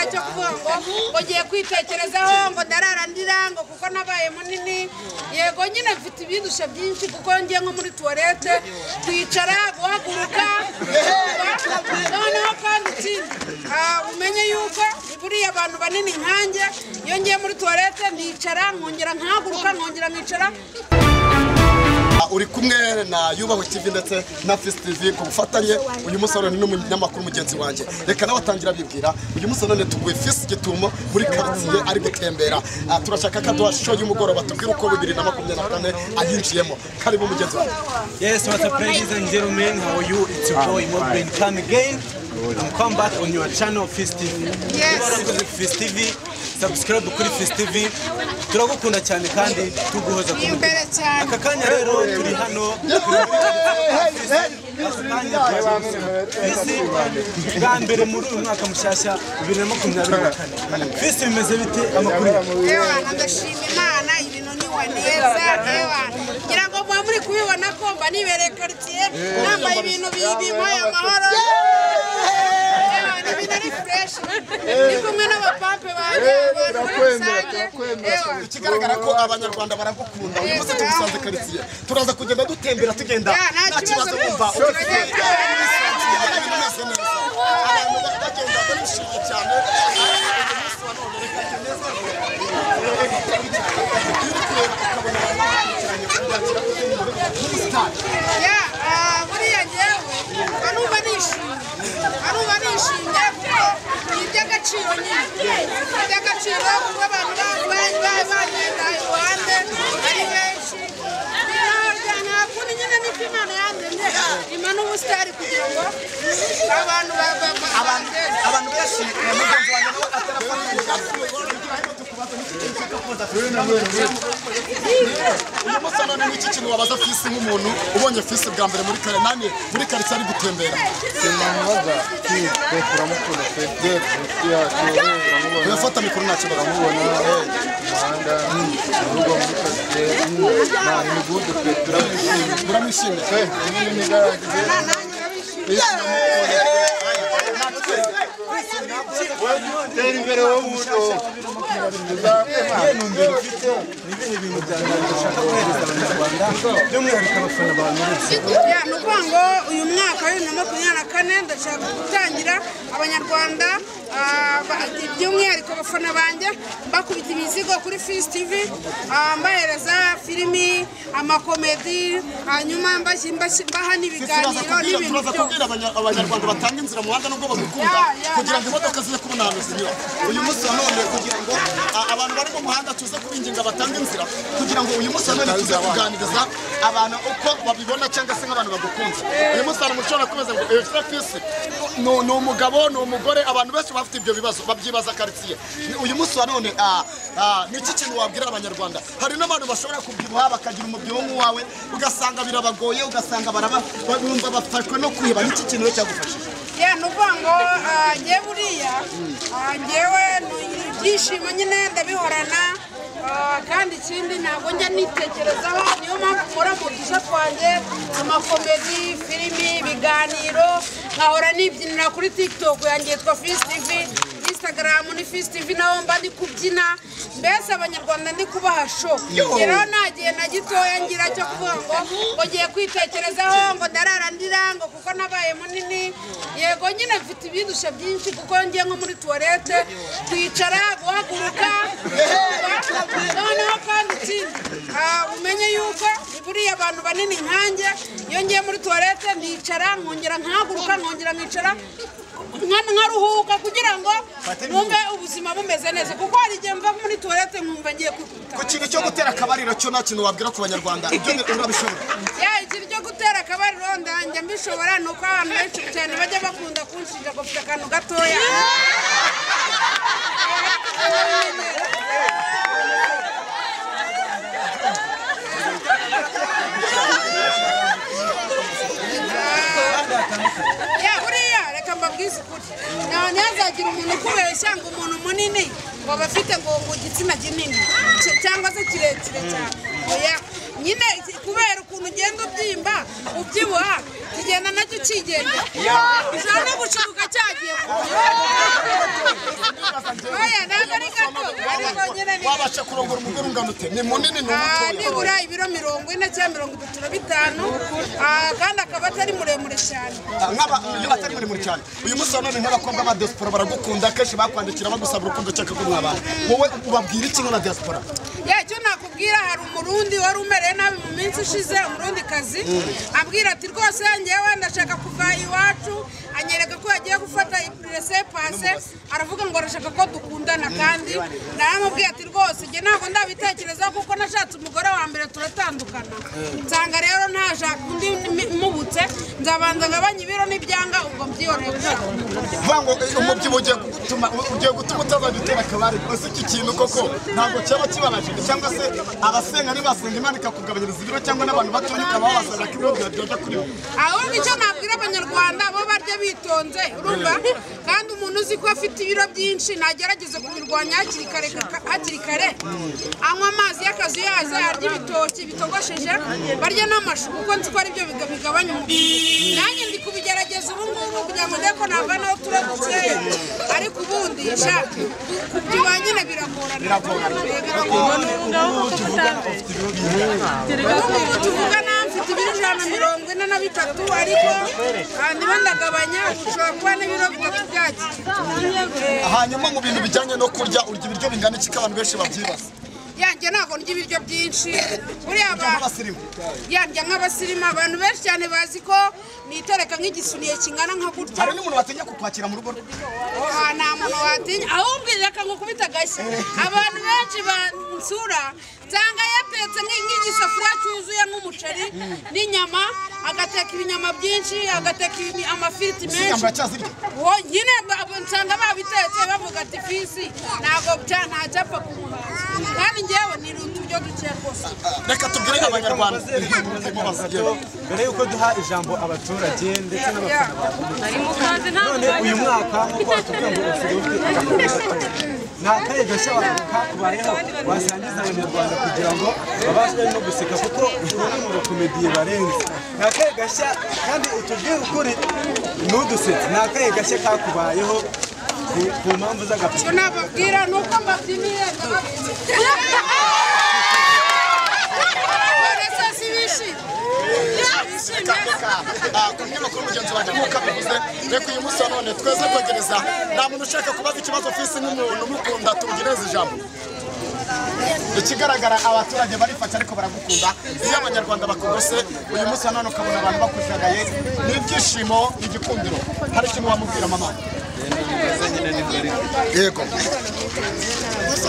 yangira cyo kuvuga ngo ngiye kwitekerezaho ngo ndararandira ngo kuko nabaye munini yego nyine mfite ibidusha byinshi kuko ngiye nko muri toilette kwicara guhaguruka noneho kandi ikindi umenye yuko buriya abantu banini nkanjye iyo ngiye muri toilette ndicara nkongera nkahaguruka nkongera nkicara. Uri kumwe na Yubahwe TV ndetse na Fist TV ku bufatanye uyu musore ni n'umunyamakuru mugenzi wanjye. Reka nabatangira bibwira uyu musore none tuguye Fist Gitumo muri quartier ari gutembera. Turashaka kaduha show y'umugoroba tubwira uko 2024 ayinjiyemo. Karibu mugenzi wanjye. Yes, what's up ladies and gentlemen, how are you? It's your boy Mobrain come again. And come back on your channel Fist TV. Yes. Fist TV. Subscribe kuri Fist TV. Turagukunda cyane kandi tuguhoza ku imbere cyane. Aka kanya rero turi hano bwa mbere muri uyu mwaka mushyashya 2024. Fist bimeze bite amakuru? Ewa ndashima Imana ibintu ni waneza ewa. Ngira ngo muri kubibona ko mba nibereye quartier nambaye ibintu bibimpaye amahoro. Ewa ni binari fresh. Ni kumwe n'abapampe baje. Ikigaragara ko abanyarwanda baragukunda uyu munsi tugusanze quartier turaza kugenda dutembera tugenda nta kibazo kumva buriya njyewe anuba nishimye iby'agaciro nyine iby'agaciro kuko abantu bagenda iruhande ari benshi nta kundi nyine niko Imana yandemye imana ubusitari kugira ngo abantu benshi mugenzi wanjye nawe atarafatanya uyu munsi none n'iki kintu wabaza Fist nk'umuntu ubonye Fist bwa mbere muri quartier ari gutembera uyafata mikoro nta kibazo uramwishimye Teri imbere wo muto numbero ufite nibihe bintu byandashaka kohereza abanyarwanda by'umwihariko abafana ba Knowless. nuko ngo uyu mwaka wa 2024 ndashaka gutangira abanyarwanda by'umwihariko abafana banjye bakubita imizigo kuri Fist TV mbahereza filimi amakomedi hanyuma mbaha n'ibiganiro n'ibintu byo abanyarwanda batanga inzira mu muhanda nubwo bagukunda kugira ngo imodoka zize kubona ahantu zinyura uyu munsi none kugira ngo abantu bari mu muhanda tuze kubinginga batanga inzira kugira ngo uyu munsi none tuze kuganiriza abantu uko babibona cyangwa se nk'abantu bagukunze uyu munsi hari umuco nakomeza ngo Fist ni umugabo ni umugore abantu benshi bafite ibyo bibazo babyibaza quartier uyu munsi none niki kintu wabwira abanyarwanda hari n'abantu bashobora kubyibuha bakagira umubyibuho nk'uwawe ugasanga birabagoye ugasanga bumva bafashwe no kwiba niki kintu cyagufashije nuko ngo ngiye buriya ngewe ibyishimo nyine ndabihorana kandi ikindi ntabwo njya nitekerezaho niyo mpamvu nkora mu dushya twanjye amakomedi filimi ibiganiro nkahora nibyinira kuri TikTok yanjye yitwa Fist TV Instagram ni Fist TV naho mba ndi kubyina mbese abanyarwanda ndi kubaha show rero nagiye na gitoya ngira cyo kuvuga ngo ngiye kwitekerezaho ngo ndararandira ngo kuko nabaye munini yego nyine mfite ibidusha byinshi kuko ngiye nko muri toilette kwicara guhaguruka noneho kandi ikindi umenye yuko buriya abantu banini nkanjye iyo ngiye muri toilette ndicara nkongera nkahaguruka nkongera nkicara nkaruhuka kugira ngo numve ubuzima bumeze neza kuko hari igihe mva muri toilette nkumva ngiye kwikuta ku kintu cyo gutera akabariro cyo nta kintu wabwira ku banyarwanda ibyo urabishobora ikintu cyo gutera akabariro ndanjye mbishobora ni uko abantu benshi cyane bajya bakunda kunshinja ngo mfite akantu gatoya ntazagira umuntu ukubeshya ngo umuntu munini ngo bafite ngo igitsina kinini cyangwa se kirekire cyane oya nyine kubera ukuntu ugenda ubyimba ubyibuha kigenda nacyo kigenda ushobora no gushibuka cyagiye oya ntabwo ari gato ariko nyine ni wabasha kurongora umugore ungana ute ni munini ni umutoya nibura ibiro 40 cyangwa 35 kandi akaba atari muremure cyane iyo atari muremure cyane uyu munsi none nk'abakobwa ba diaspora baragukunda kenshi bakwandikira bagusaba urukundo cyaka ko mwabana wowe ubabwira iki na diaspora icyo nakubwira hari umurundi wari umereye nabi mu minsi ishize umurundi kazi abwira ati rwose ngewe ndashaka kuva iwacu anyereka ko yagiye gufata laissez passer aravuga ngo arashaka ko dukundana kandi naramubwiye ati rwose nge ntabwo ndabitekereza kuko nashatse umugore wa mbere turatandukana nsanga rero ntashaka undi mubutse nzabanza ngabanya ibiro n'ibyanga ubwo mbyiyoneye vango umubyibuho ugiye gutuma utazajya utera akabari gusa iki kintu koko ntabwo cyaba kibabaje cyangwa se abasenga nibasenga Imana ikakugabanyiriza ibiro cyangwa n'abantu batonya ukaba wabasanga ko ibiro byajya kuri bo ahubwo icyo nabwira abanyarwanda bo barya bitonze urumva kandi umuntu uzi ko afite ibiro byinshi nagerageze kubirwanya hakiri kare anywa amazi y'akazuyaza arya ibitoki bitogosheje barya n'amashu kuko nzi ko ari byo bigabanya umubiri nanjye ndi kubigerageza ubu ngubu kugira ngo ndeko nava naho turadukeye ariko ubundi kubyiba nyine biragorana tuvugana mfite ibiro 143 ariko niba ndagabanya ushobora kuba n'ibiro 3 byagiye hanyuma mu bintu bijyanye no kurya urya ibiryo bingana iki abantu benshi babyibaza yanjye ntabwo ndya ibiryo byinshi buriya yanjye nk'abasirimu abantu benshi cyane bazi ko nitereka nk'igisuniye kingana nka gutya hari n'umuntu watinya kukwakira mu rugo nta muntu watinya ahubwo reka ngukubita agashyi abantu benshi bansura nsanga yatetse nk'igisafuriya cyuzuye nk'umuceri n'inyama agateka ibinyama byinshi agateka amafiriti menshi nyine nsanga babitetse bavuga ati fisi ntabwo ntacyapfa kumuhaza kandi ngewe ni uturyo dukeya rwose reka tubwire abanyarwanda mbere yuko duha ijambo abaturage ndetse n'abafana none uyu mwaka nk'uko watubwiye ngo ufite ni akahe gashya kakubayeho wasangiza abanyarwanda kugira ngo babashe no guseka kuko bamwe mu bakomediye barenze ni akahe gashya kandi utubwire ukuri n'udusetse ni akahe gashya kakubayeho ku mpamvu z'agapira icyo nababwira ni uko mbabyiniye si bishimye ku binyamakuru mugenzi wanjye nk'uko abivuze reka uyu munsi wa none tweze kwegereza nta muntu ushaka kubaza ikibazo fisi nk'umuntu umukunda tugereze ijambo ikigaragara abaturage barifasha ariko baragukunda iyo abanyarwanda bakugose uyu munsi wa none ukabona abantu bakujagaye n'ibyishimo igikundiro hari ikintu wamubwira mama yego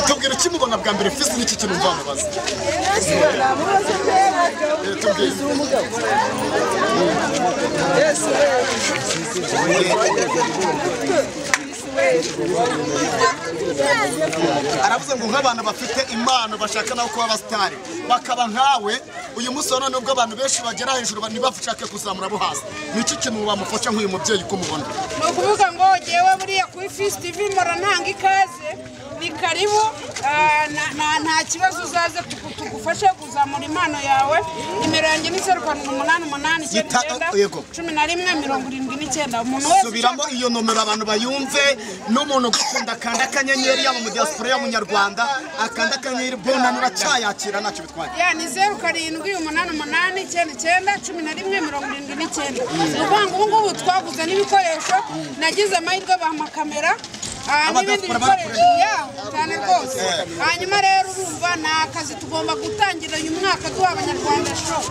tubwira ukimubona bwa mbere fisi n'iki kintu mva mubaza aravuze ngo nk'abantu bafite impano bashaka nabo kuba abasitari bakaba nkawe uyu munsi wa none ubwo abantu benshi bagera hejuru ntibashake kuzamura abo hasi n'iki kintu wamufasha nk'uyu mubyeyi uko umubona ni ukuvuga ngo ngewe buriya kuri Fisi TV mpora ntanga ikaze ni karibu nta kibazo uzaze tugufashe kuzamura impano yawe nimero yanjye ni 0788 umuntu wese subiramo iyo nomero abantu bayumve n'umuntu gukunda kanda akanyenyeri yaba mu diaspora y'umunyarwanda akanda akanyenyeri bona nuracyayakira ntacyo bitwaye ni 0788 ubu ngubu twaguze n'ibikoresho nagize amahirwe baha kamera n'ibindi bikoresho cyane rwose hanyuma rero urumva ni akazi tugomba gutangira uyu mwaka duha abanyarwanda show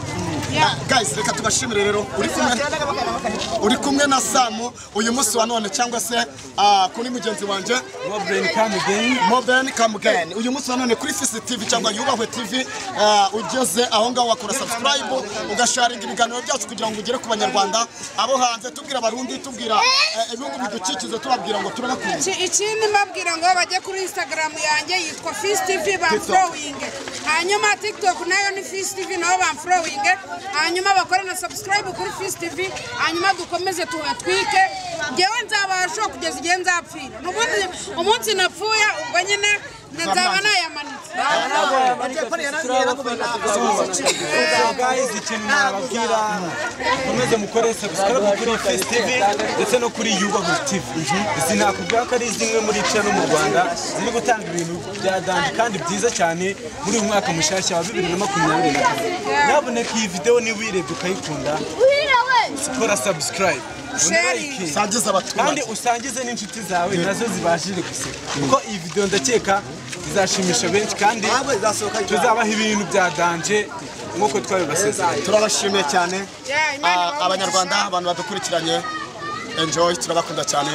guys reka tubashimire rero uri kumwe na Samu uyu munsi wa none cyangwa se kuri mugenzi wanje Moben Kamgen uyu munsi wa none kuri Fisi TV cyangwa Yubahwe TV ugeze aho ngaho wakora subscribe ugasharinga ibiganiro byacu kugira ngo ugere ku banyarwanda abo hanze tubwira abarundi tubwira ibihugu bidukikize tubabwira ngo turabakunda ikindi mbabwira ngo bajye kuri Instagram yanjye yitwa Fisi TV bamfollowing hanyuma TikTok nayo ni Fisi TV naho bamfollowing hanyuma bakora na subscribe kuri Fisi TV hanyuma dukomeze tuhatwike ngewe nzabasha kugeza igihe nzapfira n'ubundi umunsi napfuye ubwo nyine nzaba nayamanitse guys ikintu nababwira mukomeze mukore subscribe kuri Face TV ndetse no kuri Yubaho TV izi nakubwira ko ari zimwe muri channel mu Rwanda ziri gutanga ibintu bya dance kandi byiza cyane muri uyu mwaka mushashya wa 2024 naboneka iyi video ni wirebye ukayikunda kora subscribe sangiza abaturage kandi usangize n'inshuti zawe nazo zibashije guseka kuko iyi video ndakeka izashimisha benshi kandi tuzabaha ibintu bya danje nkuko twabibasezeranye. turabashimiye cyane abanyarwanda abantu badukurikiranye enjoy turabakunda cyane